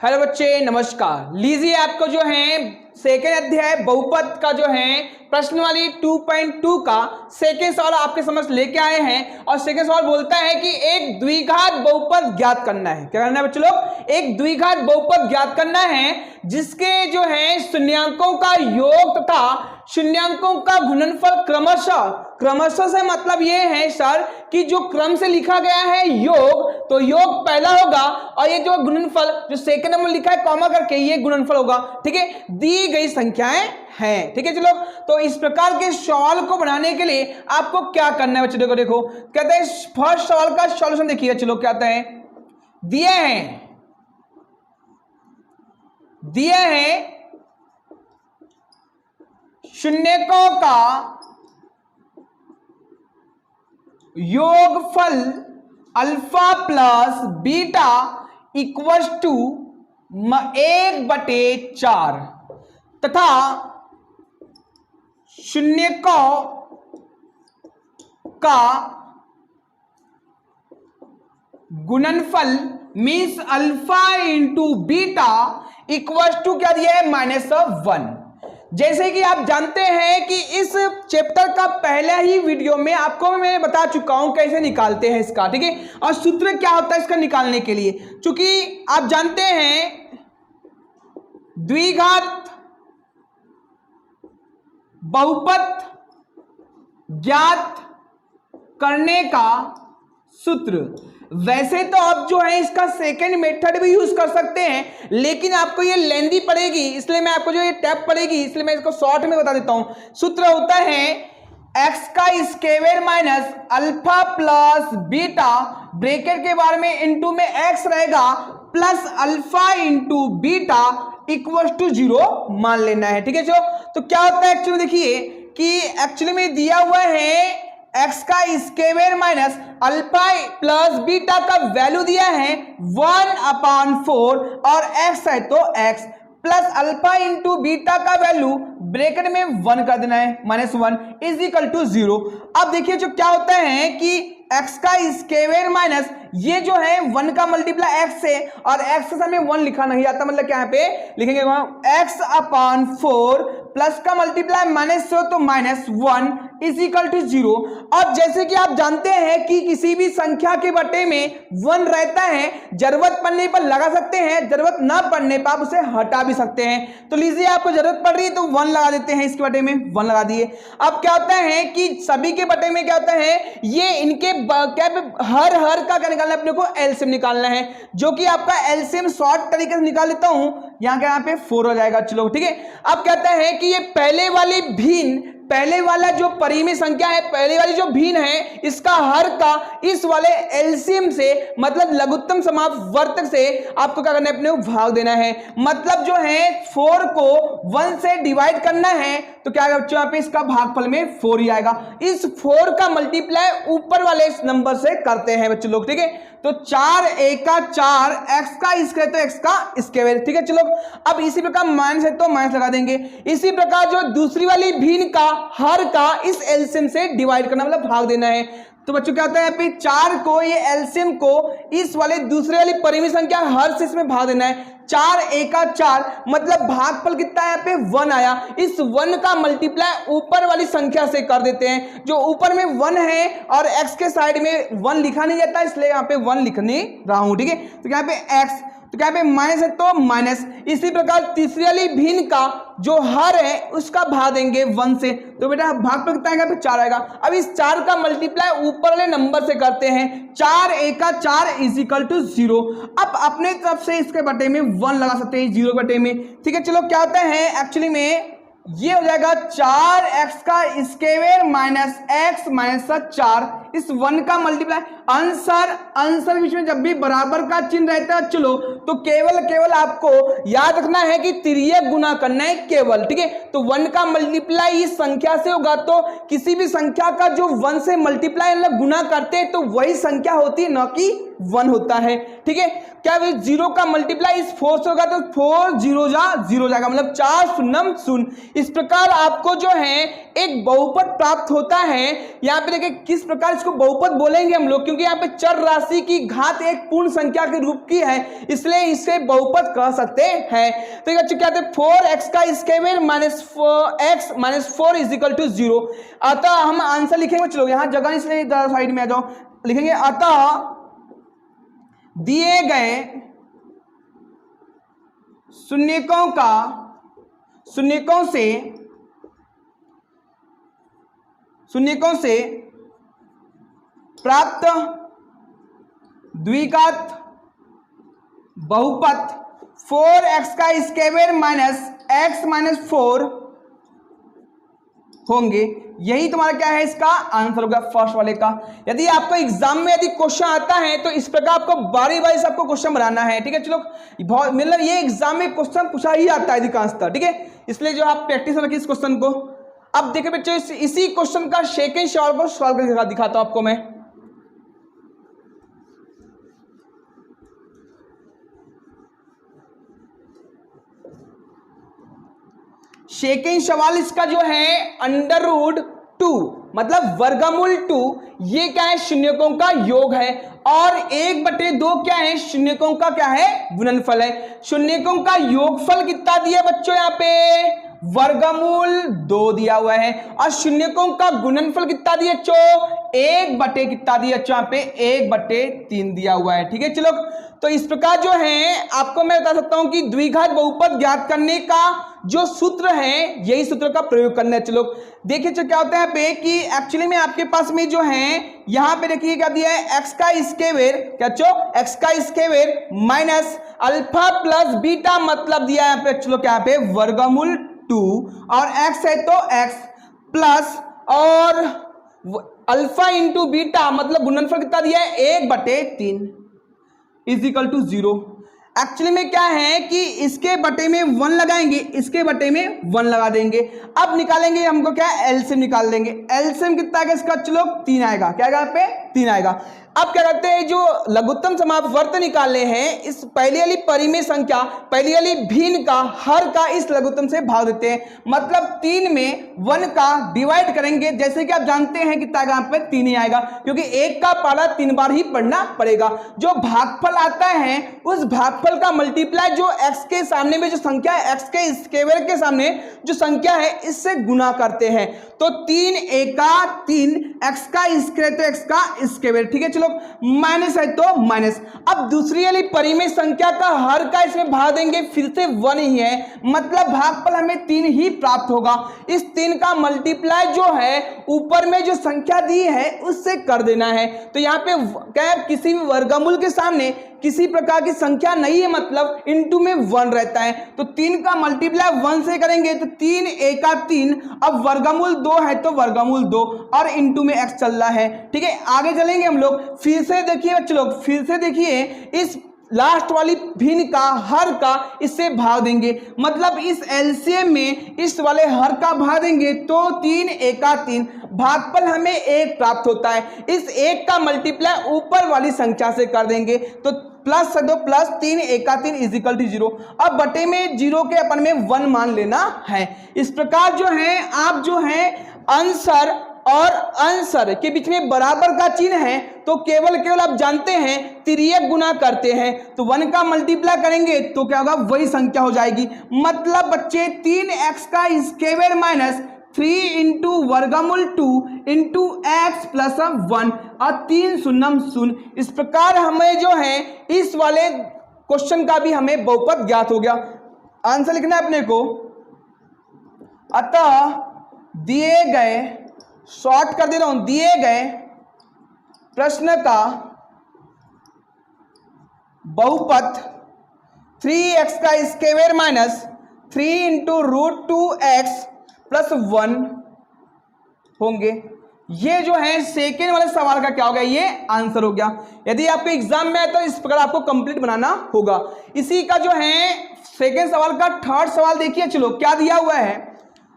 Hello बच्चे, नमस्कार। लीजिए आपको जो है सेकेंड अध्याय बहुपद का जो है प्रश्नवाली 2.2 का सेकेंड सवाल आपके समझ लेके आए हैं। और सेकेंड सवाल बोलता है कि एक द्विघात बहुपद ज्ञात करना है। क्या करना है बच्चे लोग? एक द्विघात बहुपद ज्ञात करना है जिसके जो है शून्यांकों का योग तथा शून्यांकों का गुणनफल क्रमशः से मतलब ये है सर कि जो क्रम से लिखा गया है योग, तो योग पहला होगा और ये जो गुणनफल जो सेकंड नंबर लिखा है कॉमा करके, ये गुणनफल होगा। ठीक है, दी गई संख्याएं हैं। ठीक है चलो, तो इस प्रकार के सवाल को बनाने के लिए आपको क्या करना है बच्चों? देखो कहते हैं फर्स्ट सवाल का सॉल्यूशन देखिएगा। चलो क्या कहते हैं, दिए हैं शून्यकों का योगफल alpha plus beta equals to 1/4 तथा शून्यकों का गुणनफल means alpha into beta equals to क्या दिया है? -1। जैसे कि आप जानते हैं कि इस चैप्टर का पहले ही वीडियो में आपको मैं बता चुका हूं कैसे निकालते हैं इसका। ठीक है, और सूत्र क्या होता है इसका निकालने के लिए। क्योंकि आप जानते हैं द्विघात बहुपद ज्ञात करने का सूत्र, वैसे तो आप जो है इसका सेकंड मेथड भी यूज कर सकते हैं, लेकिन आपको ये लेंदी पड़ेगी, इसलिए मैं आपको जो ये टैप पड़ेगी, इसलिए मैं इसको शॉर्ट में बता देता हूं। सूत्र होता है एक्स का square minus alpha plus beta, bracket के बारे में इंटू में एक्स रहेगा plus alpha into beta equal to 0 मान लेना है। ठीक है तो क्या होता है एक्चुअली, देखिए कि एक्चुअली में दिया हुआ है एक्स का square minus alpha plus beta का वैल्यू दिया है 1/4 और एक्स है तो x plus alpha into beta का वैल्यू ब्रैकेट में 1 कर देना है -1 इज इक्वल टू 0। अब देखिए जो क्या होता है कि एक्स का स्क्वायर माइनस ये जो है 1 का मल्टीप्लाई एक्स से, और एक्स से हमें 1 लिखा नहीं आता, मतलब क्या यहाँ पे लिखेंगे x/4 प्लस का मल्टीप्लाई माइनस से तो -1 इज इक्वल टू 0। अब जैसे कि आप जानते हैं कि किसी भी संख्या के बटे में 1 रहता है, जरूरत पड़ने पर लगा सकते हैं, जरूरत ना पड़ने पर आप उसे हटा भी सकते हैं। तो लीजिए आपको जरूरत पड़ रही है तो 1 लगा देते हैं, इसके बटे में 1 लगा दिए। अब क्या होता है कि सभी के बटे में क्या होता है, ये इनके क्या हर का क्या निकालना है अपने को? एलसीएम निकालना है, जो कि आपका एलसीएम शॉर्ट तरीके से निकाल देता हूं, यहाँ पे 4 हो जाएगा। चलो ठीक है, अब कहता है कि ये पहले वाला जो परिमेय संख्या है, पहले वाली जो भिन्न है, इसका हर का इस वाले एलसीएम से मतलब लघुत्तम समापवर्तक से आपको क्या करना है? अपने को भाग देना है। मतलब जो है 4 को 1 से डिवाइड करना है, तो क्या बच्चों यहाँ पे इसका भागफल में 4 ही आएगा। इस 4 का मल्टीप्लाई ऊपर वाले इस नंबर से करते हैं बच्चों लोग। ठीक है, तो 4 1 का 4 एक्स का स्क्वायर तो एक्स का स्क्वायर। ठीक है चलो, अब इसी प्रकार माइनस है तो माइनस लगा देंगे। इसी प्रकार जो दूसरी वाली भिन्न का हर का इस एलसीएम से डिवाइड करना, मतलब भाग देना है। तो बच्चों क्या होता है यहाँ पे 4 को ये एलसीएम को इस वाले दूसरे वाली परिमेय संख्या हर से इसमें भाग देना है। 4 1 का 4 मतलब भागफल कितना है यहाँ पे? 1 आया। इस 1 का मल्टीप्लाई ऊपर वाली संख्या से कर देते हैं, जो ऊपर में 1 है और x के साइड में 1 लिखा नहीं जाता, इसलिए यहाँ पे 1 लिखने रहा हूं। ठीक है, तो यहाँ पे x, तो क्या पे माइनस है तो माइनस। इसी प्रकार तीसरी वाली भिन्न का जो हर है उसका भाग देंगे 1 से, तो बेटा भाग पर कितना आएगा? पे 4 आएगा। अब इस 4 का मल्टीप्लाई ऊपर वाले नंबर से करते हैं, 4 1 का 4 इज इक्वल टू 0। अब अपने तरफ से इसके बटे में 1 लगा सकते हैं 0 बटे में। ठीक है चलो, क्या होता है एक्चुअली में ये हो जाएगा 4x का स्क्वायर माइनस x माइनस 4, इस 1 का मल्टीप्लाई आंसर बीच में जब भी बराबर का चिन्ह रहता है चलो, तो केवल आपको याद रखना है कि तिर्यक गुना करना है केवल। ठीक है, तो 1 का मल्टीप्लाई इस संख्या से होगा, तो किसी भी संख्या का जो 1 से मल्टीप्लाई मतलब गुना करते हैं तो वही संख्या होती है, न कि 1 होता है। ठीक है, क्या 0 का मल्टीप्लाई इस 4 से होगा तो 4 0 जा 0 जाएगा, मतलब 4 शून्यम 0। इस प्रकार आपको जो है एक बहुपद प्राप्त होता है। यहाँ पे देखिए किस प्रकार इसको बहुपद बोलेंगे हम लोग, क्योंकि यहाँ पे चर राशि की घात एक पूर्ण संख्या के रूप की है, इसलिए इसे बहुपद कह सकते हैं। तो बच्चों क्या कहते हैं 4x का square minus x minus 4 is equal to 0। अतः हम आंसर लिखेंगे, चलो यहां जगह इसलिए साइड में आ जाओ, लिखेंगे अतः दिए गए शून्यकों से प्राप्त द्विघात बहुपद 4x का स्क्वायर माइनस x माइनस 4 होंगे। यही तुम्हारा क्या है, इसका आंसर होगा फर्स्ट वाले का। यदि आपको एग्जाम में यदि क्वेश्चन आता है तो इस प्रकार आपको बारी बारी से आपको क्वेश्चन बनाना है, ठीक है। चलो मतलब ये एग्जाम में क्वेश्चन पूछा ही आता है अधिकांशतः, ठीक है, इसलिए जो आप प्रैक्टिस रखिए इस क्वेश्चन को। अब देखिए बच्चों इसी क्वेश्चन का सेकंड सवाल को सॉल्व करके दिखाता हूं आपको मैं। सेकंड सवाल इसका जो है √2 मतलब वर्गमूल 2, ये क्या है शून्यकों का योग है, और 1/2 क्या है शून्यकों का क्या है गुणनफल है। शून्यकों का योगफल कितना दिया बच्चों, यहाँ पे वर्गमूल 2 दिया हुआ है, और शून्यकों का गुणनफल कितना दिया चो 1/, कितना दिया चो यहाँ पे 1/3 दिया हुआ है, ठीक है। चलो तो इस प्रकार जो है आपको मैं बता सकता हूं कि द्विघात बहुपद ज्ञात करने का जो सूत्र है यही सूत्र का प्रयोग करना है। चलो देखिए क्या होता है यहाँ पे कि एक्चुअली में आपके पास में जो है यहाँ पे देखिए क्या दिया है x का स्क्वायर, क्या चो x का square minus alpha plus beta मतलब दिया है यहाँ पे, चलो क्या यहाँ पे वर्गमूल 2, और x है तो x प्लस और अल्फा इंटू बीटा मतलब गुणनफल कितना दिया है 1/3 इज इक्वल टू 0। एक्चुअली में क्या है कि इसके बटे में 1 लगाएंगे, इसके बटे में 1 लगा देंगे। अब निकालेंगे हमको क्या एलसीएम निकाल देंगे। एलसीएम कितना आएगा इसका, चलो 3 आएगा, क्या आएगा यहाँ पे 3 आएगा। अब क्या करते हैं जो लघुत्तम समापवर्त निकालने हैं, इस पहली वाली परिमेय संख्या पहली वाली भिन्न का हर का इस लघुत्तम से भाग देते हैं, मतलब 3 में 1 का डिवाइड करेंगे। जैसे कि आप जानते हैं कितना आएगा यहाँ पे 3 ही आएगा, क्योंकि 1 का पाला 3 बार ही पढ़ना पड़ेगा। जो भागफल आता है उस भागफल का मल्टीप्लाई जो x के सामने में जो संख्या है x के स्क्वायर के सामने जो संख्या है इससे गुना करते हैं। तो 3 एका 3 x का स्क्वायर तो x का स्क्वायर, ठीक है। चलो माइनस है तो माइनस। अब दूसरी वाली परिमेय संख्या का हर का इसमें भाग देंगे, फिर से 1 ही है, मतलब भागफल हमें 3 ही प्राप्त होगा। इस 3 का मल्टीप्लाई जो है ऊपर में जो संख्या दी है उससे कर देना है। तो यहाँ पे क्या है किसी भी वर्गमूल के सामने किसी प्रकार की संख्या नहीं है, मतलब इनटू में 1 रहता है। तो 3 का मल्टीप्लाई 1 से करेंगे तो 3 एका 3, अब वर्गमूल 2 है तो वर्गमूल 2 और इनटू में x चल रहा है, ठीक है। आगे चलेंगे हम लोग, फिर से देखिए बच्चे लोग, फिर से देखिए इस लास्ट वाली भिन्न का हर का इससे भाग देंगे, मतलब इस एलसीएम में इस वाले हर का भाग देंगे तो 3 एका 3, भागफल हमें 1 प्राप्त होता है। इस 1 का मल्टीप्लाई ऊपर वाली संख्या से कर देंगे तो प्लस दो प्लस 3 एका 3 इज इक्वल टू 0। अब बटे में 0 के अपन में 1 मान लेना है। इस प्रकार जो है आप जो है आंसर और आंसर के बीच में बराबर का चिन्ह है तो केवल आप जानते हैं तिर्यक गुना करते हैं, तो 1 का मल्टीप्लाई करेंगे तो क्या होगा वही संख्या हो जाएगी। मतलब बच्चे 3x का स्क्वायर माइनस 3 इंटू वर्गमूल 2 इंटू एक्स प्लस 1 और 3 शून्यम 0। इस प्रकार हमें जो है इस वाले क्वेश्चन का भी हमें बहुपद ज्ञात हो गया। आंसर लिखना है अपने को। अतः दिए गए, शॉर्ट कर दे रहा हूं, दिए गए प्रश्न का बहुपद 3x का square minus 3 into √2x plus 1 होंगे। ये जो है सेकेंड वाले सवाल का क्या हो गया, ये आंसर हो गया। यदि आपके एग्जाम में है तो इस प्रकार आपको कंप्लीट बनाना होगा। इसी का जो है सेकेंड सवाल का थर्ड सवाल देखिए, चलो क्या दिया हुआ है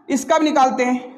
इसका भी निकालते हैं।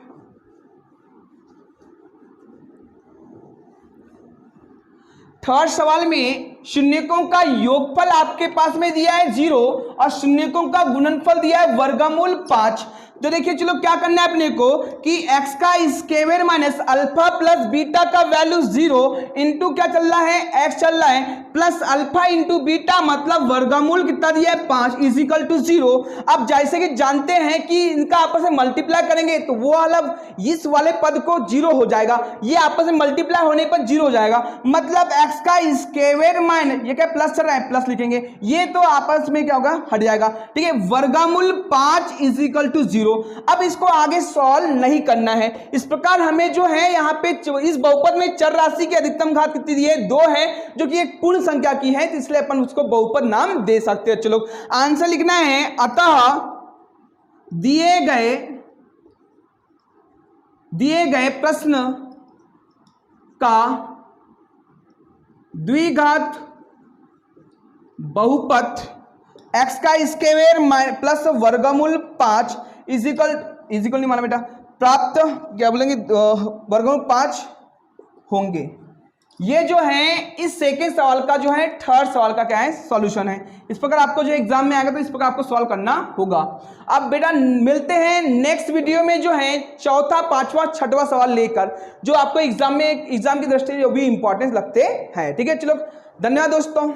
थर्ड सवाल में शून्यकों का योगफल आपके पास में दिया है 0 और शून्यकों का गुणनफल दिया है वर्गमूल 5। तो देखिए चलो क्या करना है अपने को कि x का square minus alpha plus beta का वैल्यू 0 इंटू क्या चल रहा है x चल रहा है प्लस अल्फा इंटू बीटा मतलब वर्गमूल कितना दिया है 5 इज इक्वल टू 0। अब जैसे कि जानते हैं कि इनका आपस में मल्टीप्लाई करेंगे तो वो वाला इस वाले पद को 0 हो जाएगा, ये आपस में मल्टीप्लाई होने पर 0 हो जाएगा, मतलब x का स्क्वायर माइनस ये क्या प्लस चल रहा है प्लस लिखेंगे, ये तो आपस में क्या होगा हट जाएगा, ठीक है। वर्गमूल 5 इज इक्वल टू 0। अब इसको आगे सॉल्व नहीं करना है। इस प्रकार हमें जो है यहाँ पे इस बहुपद में चर राशि की अधिकतम घात कितनी दी है 2 है, जो कि एक पूर्ण संख्या की है, तो इसलिए अपन उसको बहुपद नाम दे सकते हैं। चलो आंसर लिखना है, अतः दिए गए प्रश्न का द्विघात बहुपद x का स्क्वायर प्लस वर्गमूल 5 इजिकल नहीं माना बेटा, प्राप्त क्या बोलेंगे वर्गमूल 5 होंगे। ये जो है इस सेकेंड सवाल का जो है थर्ड सवाल का क्या है सॉल्यूशन है। इस प्रकार आपको जो एग्जाम में आएगा तो इस प्रकार आपको सॉल्व करना होगा। अब बेटा मिलते हैं नेक्स्ट वीडियो में जो है चौथा पांचवा छठवां सवाल लेकर, जो आपको एग्जाम की दृष्टि से जो भी इंपॉर्टेंस लगते हैं, ठीक है। चलो धन्यवाद दोस्तों।